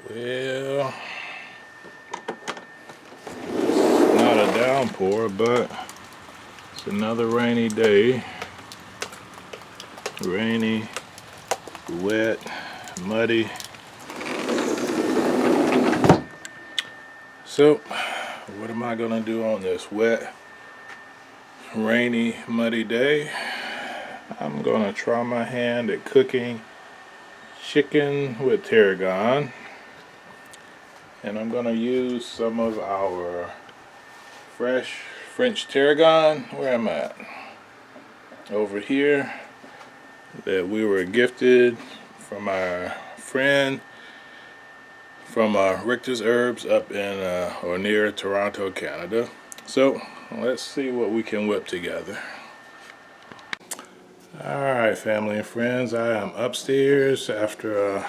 Well, it's not a downpour, but it's another rainy day. Rainy, wet, muddy. So, what am I gonna do on this wet, rainy, muddy day? I'm gonna try my hand at cooking chicken with tarragon. And I'm gonna use some of our fresh French tarragon. Where am I at? Over here, that we were gifted from our friend from Richter's Herbs up in or near Toronto, Canada. So let's see what we can whip together. Alright, family and friends, I am upstairs after a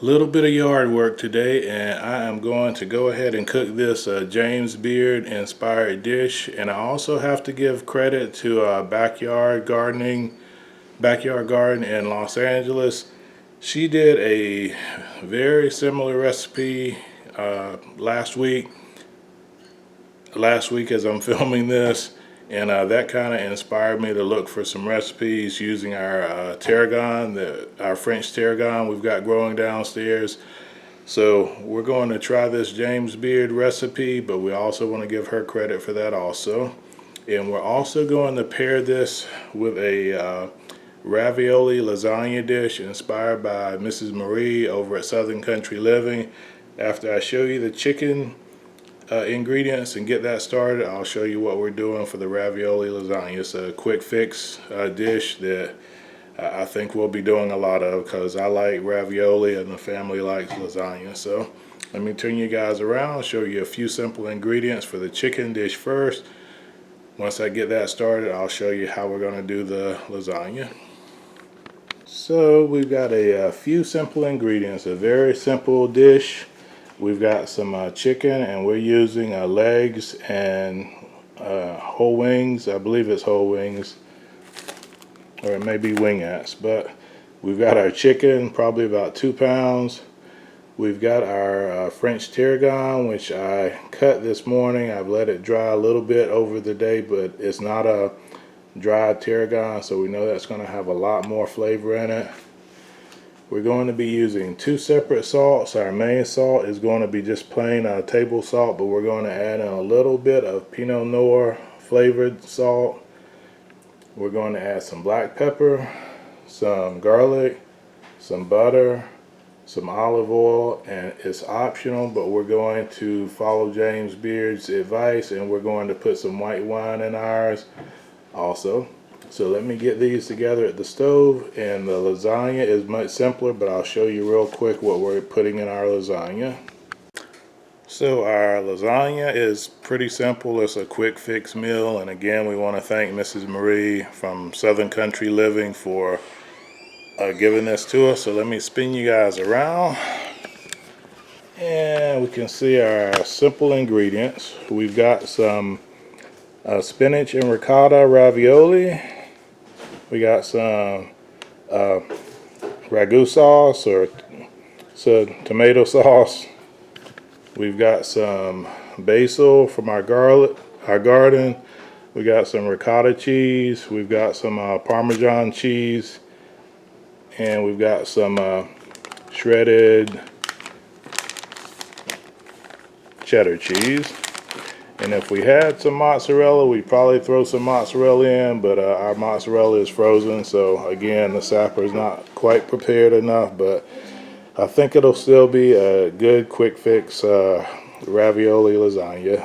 little bit of yard work today, and I am going to go ahead and cook this James Beard inspired dish. And I also have to give credit to Backyard Garden in Los Angeles. She did a very similar recipe last week as I'm filming this, and that kind of inspired me to look for some recipes using our tarragon, our French tarragon we've got growing downstairs. So we're going to try this James Beard recipe, but we also want to give her credit for that also. And we're also going to pair this with a ravioli lasagna dish inspired by Mrs. Marie over at Southern Country Living. After I show you the chicken ingredients and get that started, I'll show you what we're doing for the ravioli lasagna. It's a quick fix dish that I think we'll be doing a lot of because I like ravioli and the family likes lasagna. So let me turn you guys around, show you a few simple ingredients for the chicken dish first. Once I get that started, I'll show you how we're going to do the lasagna. So we've got a few simple ingredients, a very simple dish. We've got some chicken, and we're using legs and whole wings. I believe it's whole wings, or it may be wingettes, but we've got our chicken, probably about 2 pounds. We've got our French tarragon, which I cut this morning. I've let it dry a little bit over the day, but it's not a dried tarragon, so we know that's going to have a lot more flavor in it. We're going to be using 2 separate salts. Our main salt is going to be just plain table salt, but we're going to add in a little bit of Pinot Noir flavored salt. We're going to add some black pepper, some garlic, some butter, some olive oil, and it's optional, but we're going to follow James Beard's advice, and we're going to put some white wine in ours also. So let me get these together at the stove, and the lasagna is much simpler, but I'll show you real quick what we're putting in our lasagna. So our lasagna is pretty simple. It's a quick fix meal, and again we want to thank Mrs. Marie from Southern Country Living for giving this to us. So let me spin you guys around, and we can see our simple ingredients. We've got some spinach and ricotta ravioli. We got some ragu sauce or tomato sauce. We've got some basil from our garden. We got some ricotta cheese. We've got some Parmesan cheese, and we've got some shredded cheddar cheese. And if we had some mozzarella, we'd probably throw some mozzarella in, but our mozzarella is frozen, so again, the Sapper is not quite prepared enough, but I think it'll still be a good quick fix ravioli lasagna.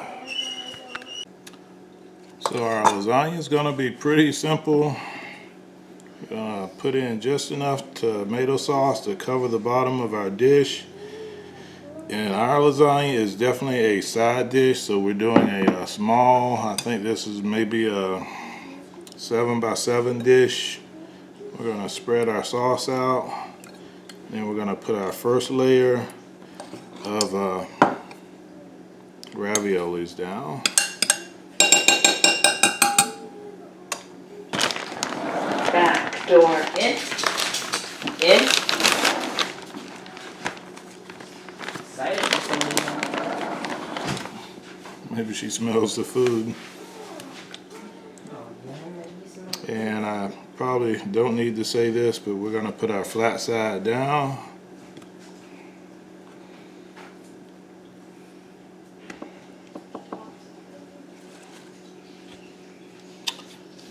So our lasagna is going to be pretty simple. Put in just enough tomato sauce to cover the bottom of our dish. And our lasagna is definitely a side dish, so we're doing a small, I think this is maybe a 7 by 7 dish. We're going to spread our sauce out. Then we're going to put our first layer of raviolis down. Back door in. excited for some reason. Maybe she smells the food. And I probably don't need to say this, but we're going to put our flat side down.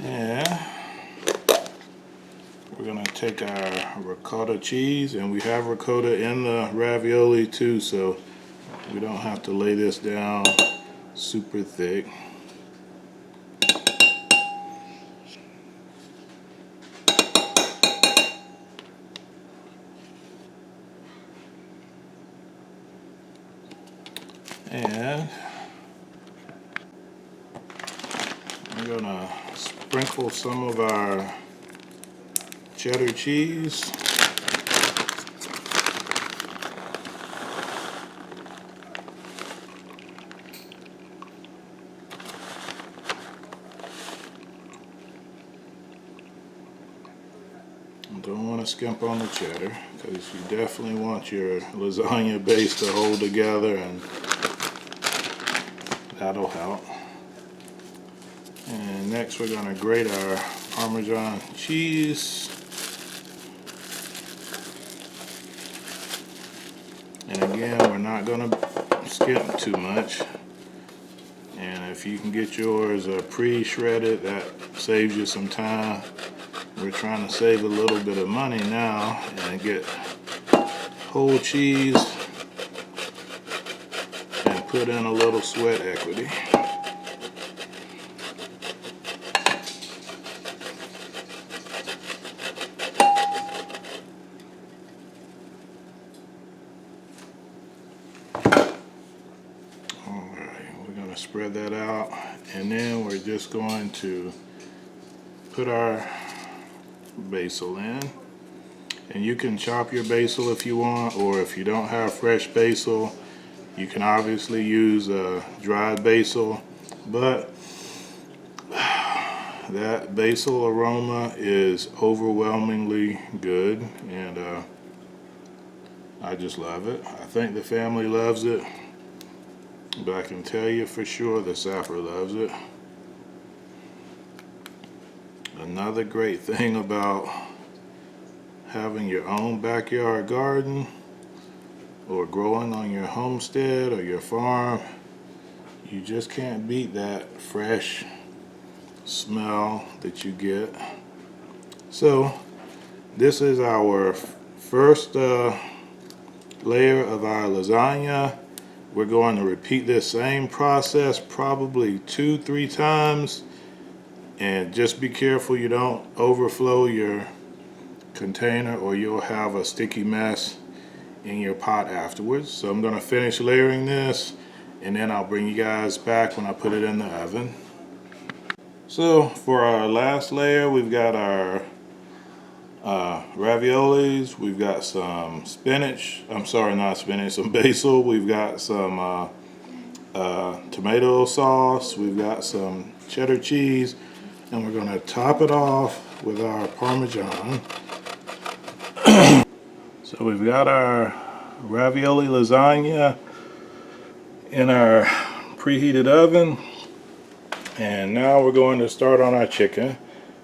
And we're going to take our ricotta cheese, and we have ricotta in the ravioli too, so we don't have to lay this down super thick. And I'm gonna sprinkle some of our cheddar cheese. Don't want to skimp on the cheddar, because you definitely want your lasagna base to hold together, and that'll help. And next we're going to grate our Parmesan cheese. And again, we're not going to skimp too much. And if you can get yours pre-shredded, that saves you some time. We're trying to save a little bit of money now and get whole cheese and put in a little sweat equity. Alright, we're going to spread that out, and then we're just going to put our basil in. And you can chop your basil if you want, or if you don't have fresh basil, you can obviously use dried basil, but that basil aroma is overwhelmingly good, and I just love it. I think the family loves it, but I can tell you for sure the Sapper loves it. Another great thing about having your own backyard garden or growing on your homestead or your farm, you just can't beat that fresh smell that you get. So this is our first layer of our lasagna. We're going to repeat this same process probably 2-3 times, and just be careful you don't overflow your container or you'll have a sticky mess in your pot afterwards. So I'm going to finish layering this, and then I'll bring you guys back when I put it in the oven. So for our last layer, we've got our raviolis, we've got some spinach, I'm sorry, not spinach, some basil, we've got some tomato sauce, we've got some cheddar cheese, and we're going to top it off with our Parmesan. So we've got our ravioli lasagna in our preheated oven, and now we're going to start on our chicken.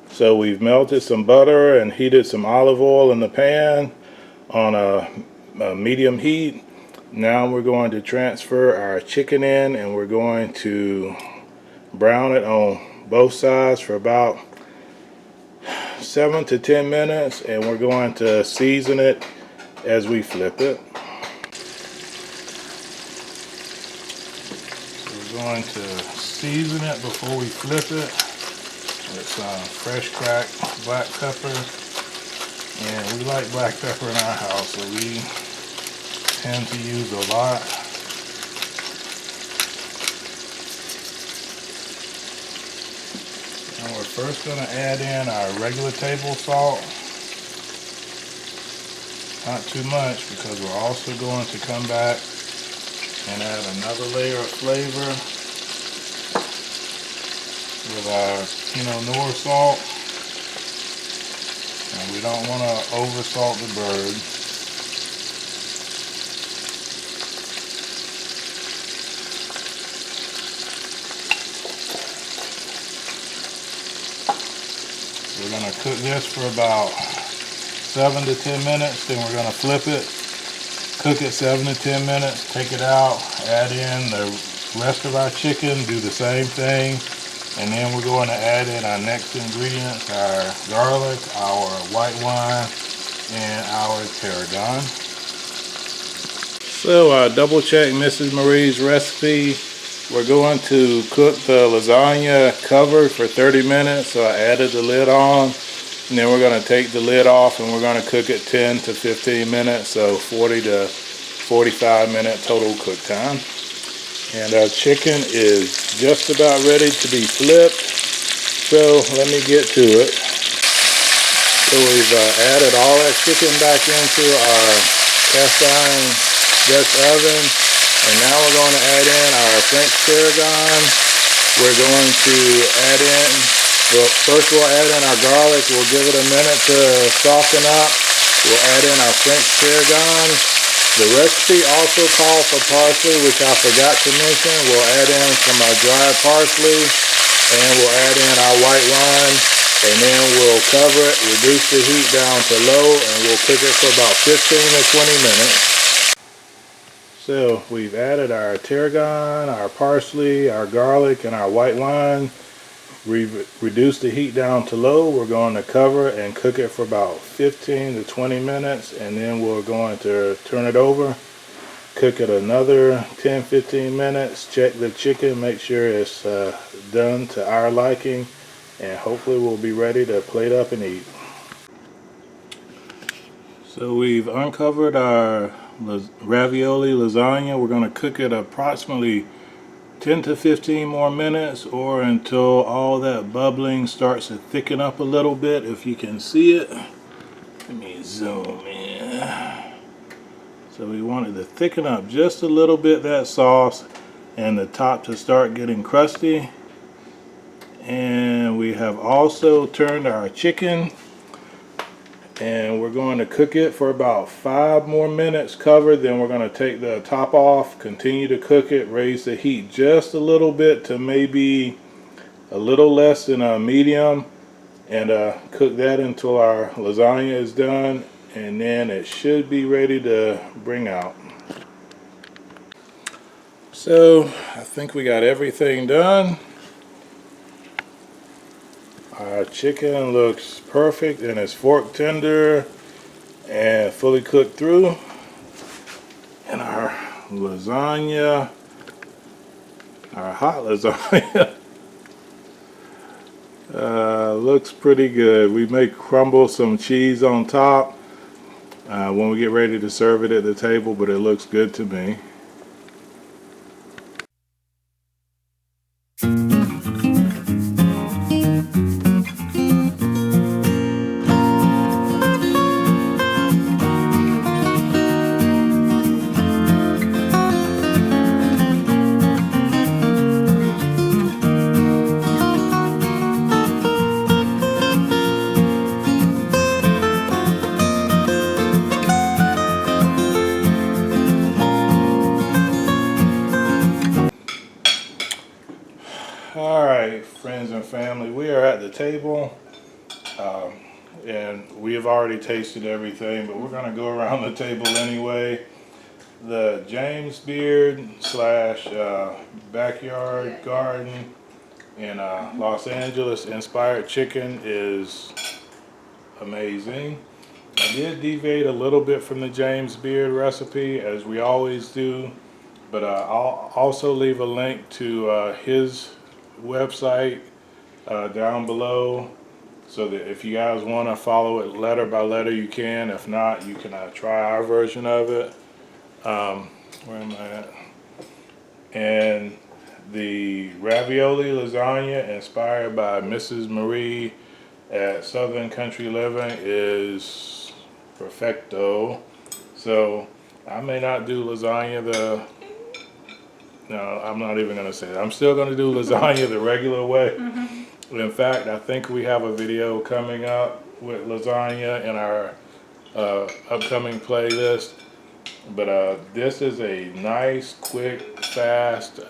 So we've melted some butter and heated some olive oil in the pan on a medium heat. Now we're going to transfer our chicken in, and we're going to brown it on both sides for about 7 to 10 minutes, and we're going to season it as we flip it. So we're going to season it before we flip it with some fresh cracked black pepper, and we like black pepper in our house, so we tend to use a lot. And we're first going to add in our regular table salt. Not too much, because we're also going to come back and add another layer of flavor with our Pinot Noir salt. And we don't want to over salt the bird. We're gonna cook this for about 7 to 10 minutes, then we're gonna flip it, cook it 7 to 10 minutes, take it out, add in the rest of our chicken, do the same thing, and then we're going to add in our next ingredients, our garlic, our white wine, and our tarragon. So double check Mrs. Marie's recipe. We're going to cook the lasagna covered for 30 minutes, so I added the lid on. And then we're going to take the lid off and we're going to cook it 10 to 15 minutes, so 40 to 45 minute total cook time. And our chicken is just about ready to be flipped, so let me get to it. So we've added all that chicken back into our cast iron Dutch oven, and now we're going to add in our French tarragon. We're going to add in, well, first we'll add in our garlic. We'll give it a minute to soften up. We'll add in our French tarragon. The recipe also calls for parsley, which I forgot to mention. We'll add in some dried parsley, and we'll add in our white wine, and then we'll cover it, reduce the heat down to low, and we'll cook it for about 15 to 20 minutes. So we've added our tarragon, our parsley, our garlic, and our white wine. We've reduced the heat down to low. We're going to cover and cook it for about 15 to 20 minutes, and then we're going to turn it over, cook it another 10-15 minutes, check the chicken, make sure it's done to our liking, and hopefully we'll be ready to plate up and eat. So we've uncovered our ravioli lasagna. We're going to cook it approximately 10 to 15 more minutes, or until all that bubbling starts to thicken up a little bit, if you can see it. Let me zoom in. So we want it to thicken up just a little bit, that sauce, and the top to start getting crusty. And we have also turned our chicken, and we're going to cook it for about 5 more minutes covered. Then we're going to take the top off, continue to cook it, raise the heat just a little bit to maybe a little less than a medium, and cook that until our lasagna is done, and then it should be ready to bring out. So I think we got everything done. Our chicken looks perfect and it's fork tender and fully cooked through. And our lasagna, our hot lasagna, looks pretty good. We may crumble some cheese on top when we get ready to serve it at the table, but it looks good to me. Alright, friends and family, we are at the table, and we have already tasted everything, but we're going to go around the table anyway. The James Beard / backyard garden in Los Angeles inspired chicken is amazing. I did deviate a little bit from the James Beard recipe, as we always do, but I'll also leave a link to his website down below, so that if you guys want to follow it letter by letter, you can. If not, you can try our version of it. Where am I at? And the ravioli lasagna inspired by Mrs. Marie at Southern Country Living is perfecto. So I may not do lasagna no, I'm not even going to say that. I'm still going to do lasagna the regular way. In fact, I think we have a video coming up with lasagna in our upcoming playlist. But this is a nice, quick, fast,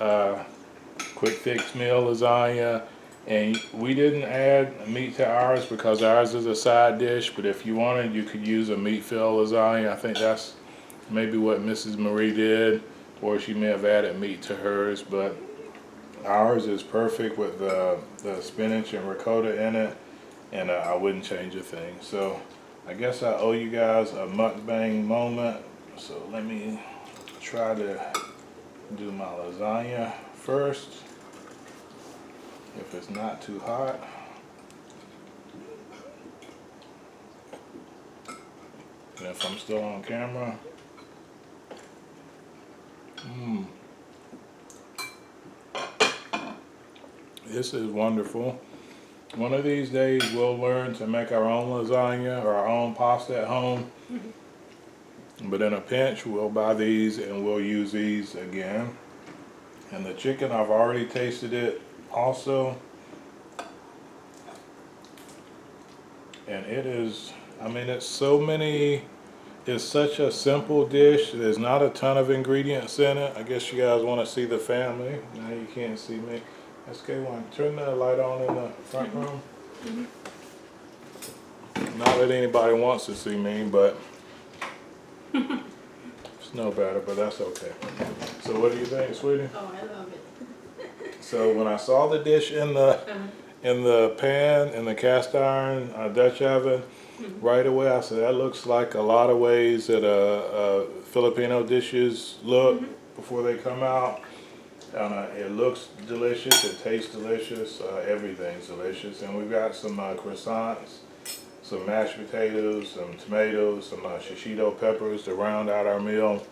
quick fix meal lasagna. And we didn't add meat to ours because ours is a side dish, but if you wanted, you could use a meat-filled lasagna. I think that's maybe what Mrs. Marie did, or she may have added meat to hers, but ours is perfect with the spinach and ricotta in it, and I wouldn't change a thing. So I guess I owe you guys a mukbang moment. So let me try to do my lasagna first, if it's not too hot. And if I'm still on camera. This is wonderful. One of these days we'll learn to make our own lasagna or our own pasta at home. But in a pinch we'll buy these and we'll use these again. And the chicken, I've already tasted it also. And it is, I mean, it's such a simple dish. There's not a ton of ingredients in it. I guess you guys want to see the family. Now you can't see me. SK1, turn the light on in the front room. Not that anybody wants to see me, but it's no better, but that's okay. So what do you think, sweetie? Oh, I love it. So when I saw the dish in the pan, in the cast iron Dutch oven, right away I said, that looks like a lot of ways that Filipino dishes look before they come out. And it looks delicious, it tastes delicious, everything's delicious. And we've got some croissants, some mashed potatoes, some tomatoes, some shishito peppers to round out our meal.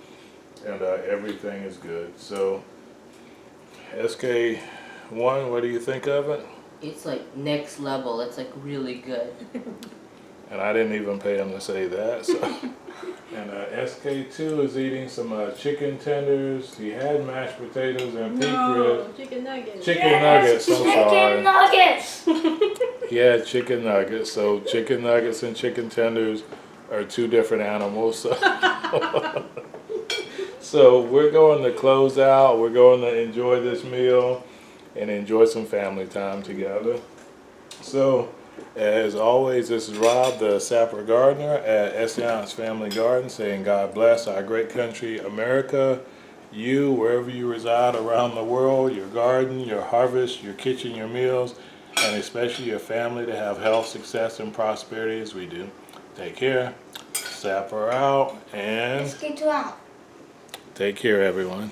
And everything is good. So SK1, what do you think of it? It's like next level. It's like really good. And I didn't even pay him to say that. So. And SK2 is eating some chicken tenders. He had mashed potatoes and pink ribs. Chicken nuggets. Chicken nuggets, I'm sorry. Nuggets! He had chicken nuggets. So chicken nuggets and chicken tenders are two different animals. So, so we're going to close out. We're going to enjoy this meal and enjoy some family time together. So, as always, this is Rob, the Sapper gardener at Essayons Family Garden, saying God bless our great country, America, you, wherever you reside around the world, your garden, your harvest, your kitchen, your meals, and especially your family to have health, success, and prosperity as we do. Take care. Sapper out, and Let's get to out. take care, everyone.